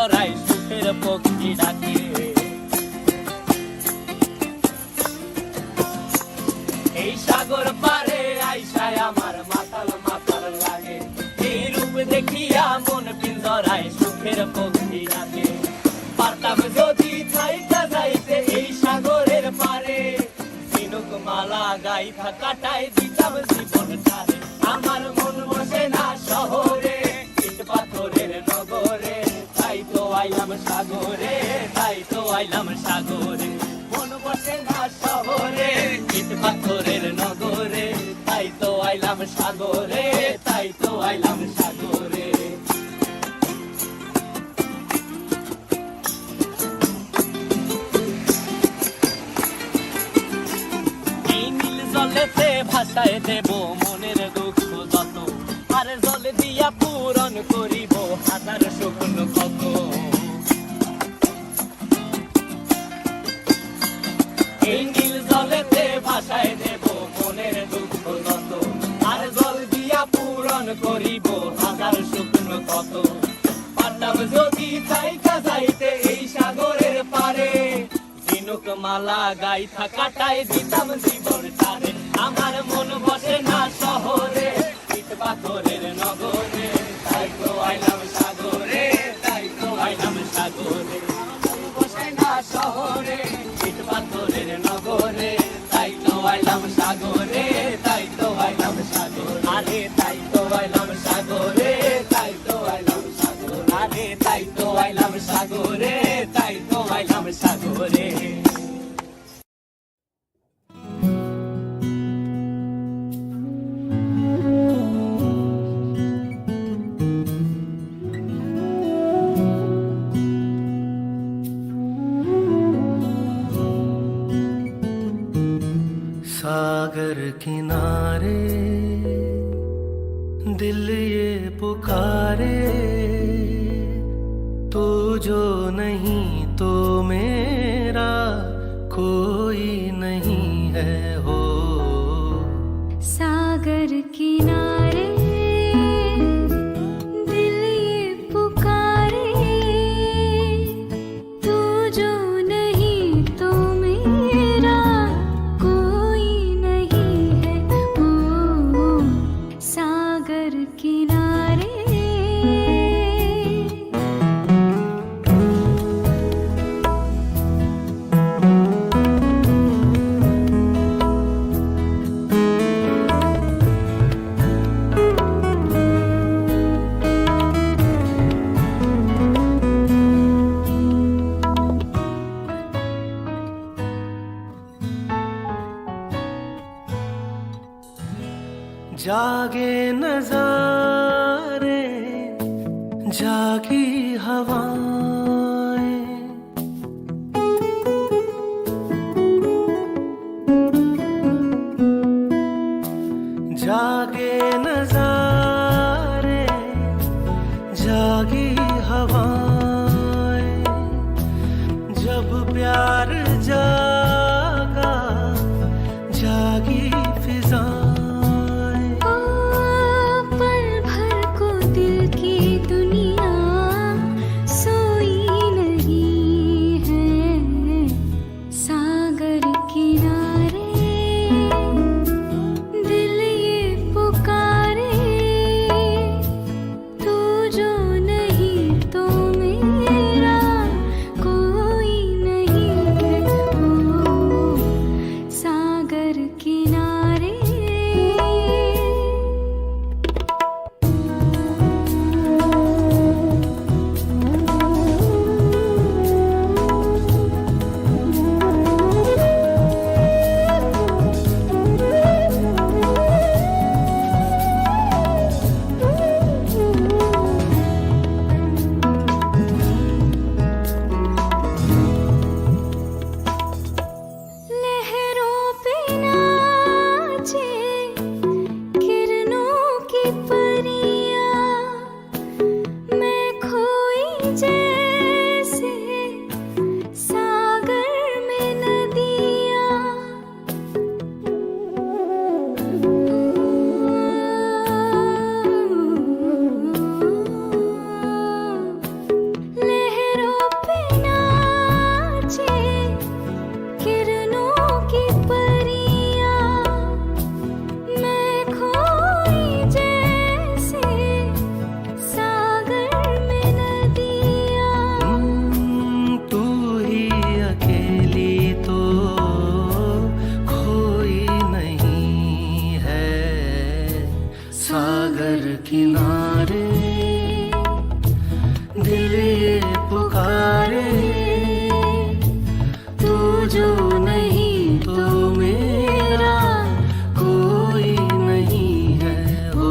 পিঞ্জরায় সুখের পক্ষী ডাকে। এই সাগর পারে আইসায় আমার মাতাল মাতাল লাগে, এই রূপ দেখিয়া মন পিঞ্জরায় সুখের পক্ষী ডাকে। পারতাম যদি থাইকা যাইতে এই সাগরের পারে, ঝিনুক মালা গাইথা কাটাই দিতাম জীবনটারে। আমার মন বসে না শহরে, ইট পাথরের নগরে, তাই তো আইলাম সাগরে, তাই তো আইলাম সাগরে। মন বসে না শহরে, ইট পাথরের নগরে, তাই তো আইলাম সাগরে, তাই তো আইলাম সাগরে। জলেতে ভাসায় দেব মনের দুঃখ যত, আর জল দিয়া পূরণ করিব হাজার শুকন কত। এই নীল জলেতে ভাসায় দেব মনের দুঃখ যত, আর জল দিয়া পূরণ করিব হাজার শুকন কত। পারতাম যদি থাইকা যাইতে এই সাগরের পারে, ঝিনুক মালা গাইথা কাটাই দিতাম জীবনটারে। আমার মন বসে না শহরে, ইট পাথরের নগরে, তাই তো আইলাম সাগরে, তাই তো আইলাম সাগরে। মন বসে না শহরে, ইট পাথরের নগরে, তাই তো আইলাম সাগরে, তাই তো আইলাম সাগরে। আরে তাই তো আইলাম সাগরে, তাই তো আইলাম সাগরে। আরে তাই তো আইলাম সাগরে, তাই তো আইলাম সাগরে। सागर किनारे दिल ये पुकारे, तू जो नहीं तो मेरा कोई नहीं है हो। सागर किनारे दिल ये पुकारे, तू जो नहीं तो मेरा कोई नहीं है ओ। सागर किनारे जागे नजारे जागी हवाएं, जागे नजारे जागी हवाएं, जब प्यार जागा जागी फिजाएं। कोई नहीं किनारे दिल ये पुकारे, तू जो नहीं तो मेरा कोई नहीं है हो।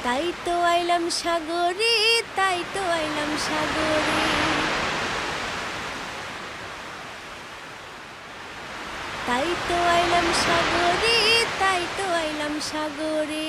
তাই তো আইলাম সাগরে, তাই তো আইলাম সাগরে, তাই তো আইলাম সাগরে, তাই তো আইলাম সাগরে।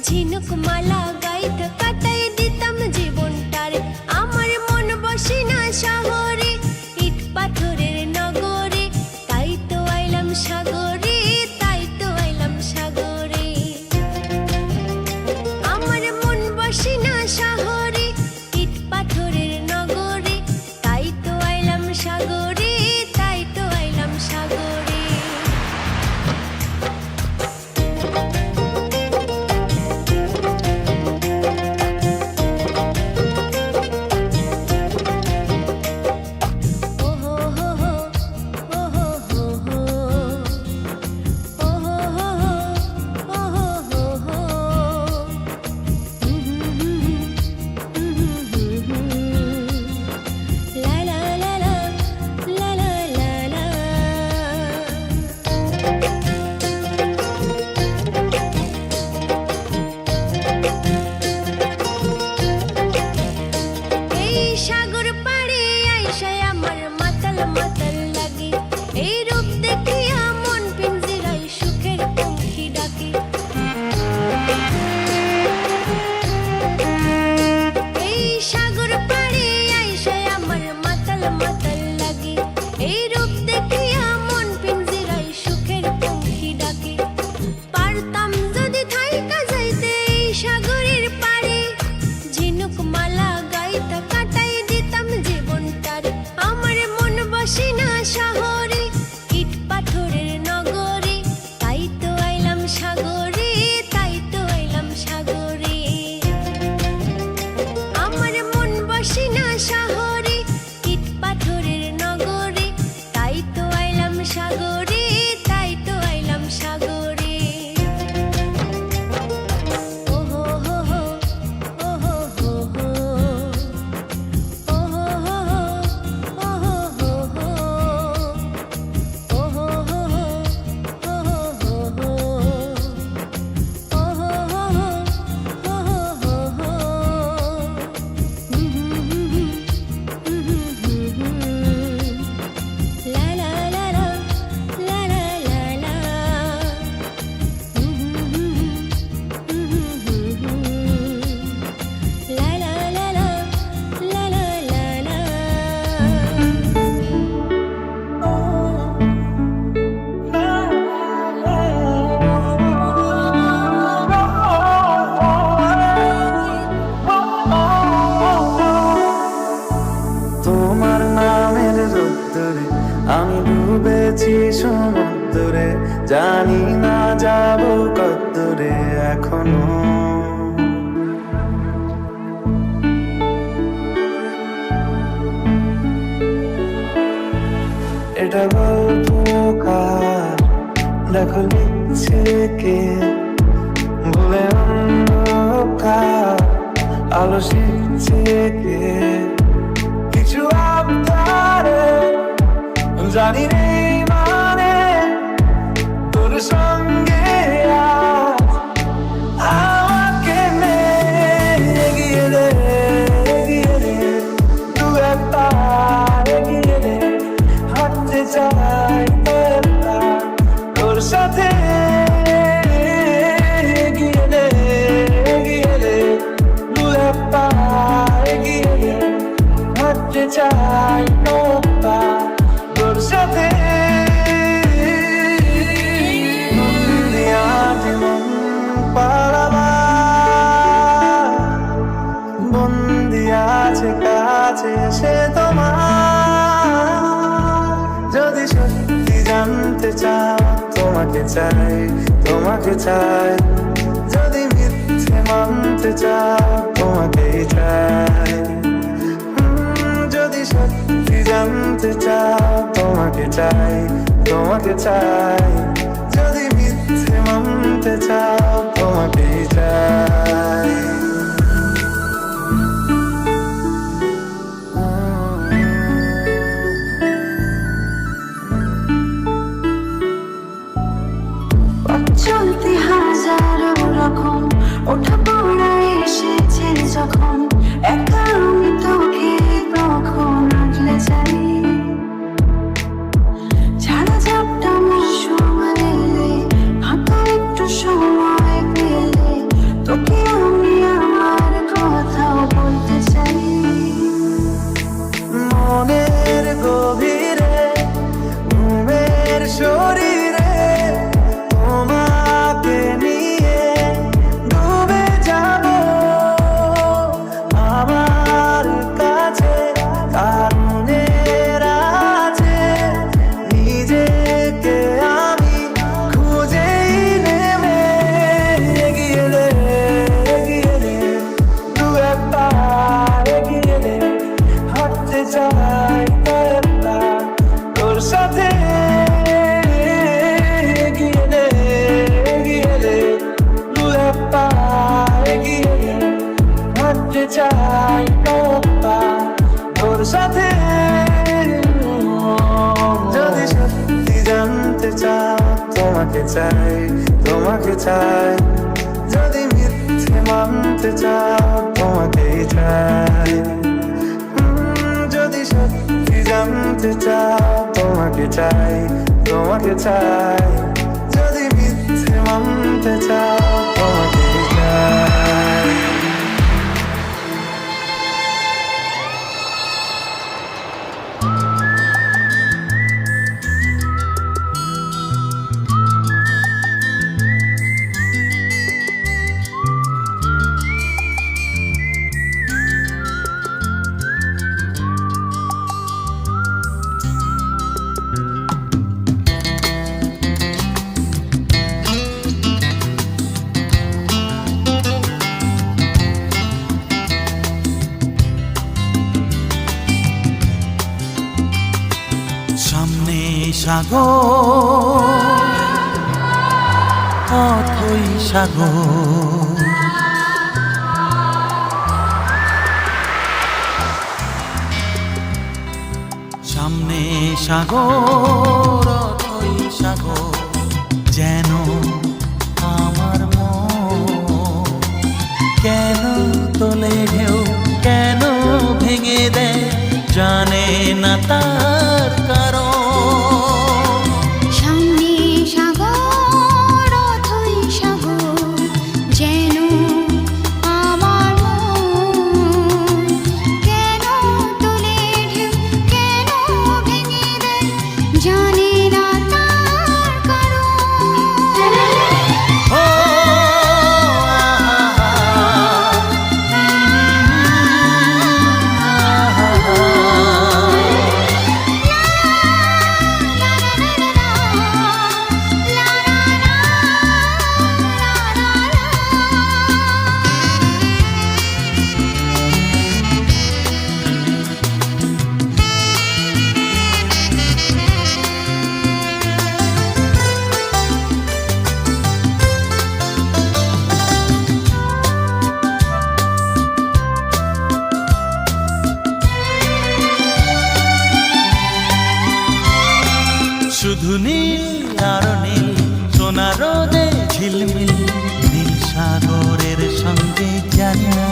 ঝিনুকমালা গাইতে কাটাই দিতাম জীবনটারে, আমার মন বসে না শহরে, ইট পাথরের নগরে, তাই তো আইলাম সাগরে। এসেছি সমুদ্রে, জানি না যাব কতদূরে এখনো। এটা গল্পকার, দেখো লিখছে কে, বলে অন্ধকার আলো শিখছে কে। কিছু আবদারে জানি নেই মানে, তোর সঙ্গে আজ আমাকে নে। এগিয়ে দে, এগিয়ে দে, দু একটা এগিয়ে দে, হাঁটতে চাই তোর সাথে। এগিয়ে দে, এগিয়ে দে, দু একটা এগিয়ে দে, হাঁটতে চাই তোর সাথে। বন্দি আছে কাছে সে তোমার। যদি সত্যি জানতে চাও তোমাকে চাই, তোমাকে চাই। যদি মিথ্যে মানতে চাও তোমাকেই চাই। যদি সত্যি জানতে চাও তোমাকে চাই, তোমাকে চাই। যদি মিথ্যে মানতে চাও তোমাকেই চাই। চলতে হাজারো রকম ওঠা পড়া এসেছে যখন, একা আমি তোকে তখন আগলে যাই। ছাড়া ঝাপটা সময় এলে, হাঁটা একটু সময় পেলে, তোকে আমি আমার কথাও বলতে চাই। মনের গভীরে, ঘুমের শরীরে, তোমাকে নিয়ে ডুবে যাব আমার কাছে। কারণের আছে নিজেকে আমি খুঁজেই নেবে। এগিয়ে দে, এগিয়ে দে, দু একটা এগিয়ে দে, হাঁটতে চাই তোর সাথে। এগিয়ে দে, এগিয়ে দে, দু একটা এগিয়ে দে, হাঁটতে চাই তোর সাথে। যদি সত্যি জানতে চাও তোমাকে চাই, তোমাকে চাই। যদি মিথ্যে মানতে চাও তোমাকেই চাই। যদি সত্যি জানতে চাও তোমাকে চাই, তোমাকে চাই। যদি মিথ্যে মানতে চাও তোমাকেই চাই। সামনে সাগর, অথই সাগর। সামনে সাগর, অথই সাগর, যেন আমার মন। কেন তোলে ঢেউ, কেন ভেঙে দেয়, জানে না তার কারণ। সামনে সাগর, অথই সাগর, যেন আমার মন। কেন তোলে ঢেউ, কেন ভেঙে দেয়, জানে না তার কারণ। ও শুধু নীল আর নীল, সোনা রোদে ঝিলমিল, নীল সাগরের সঙ্গে জানি না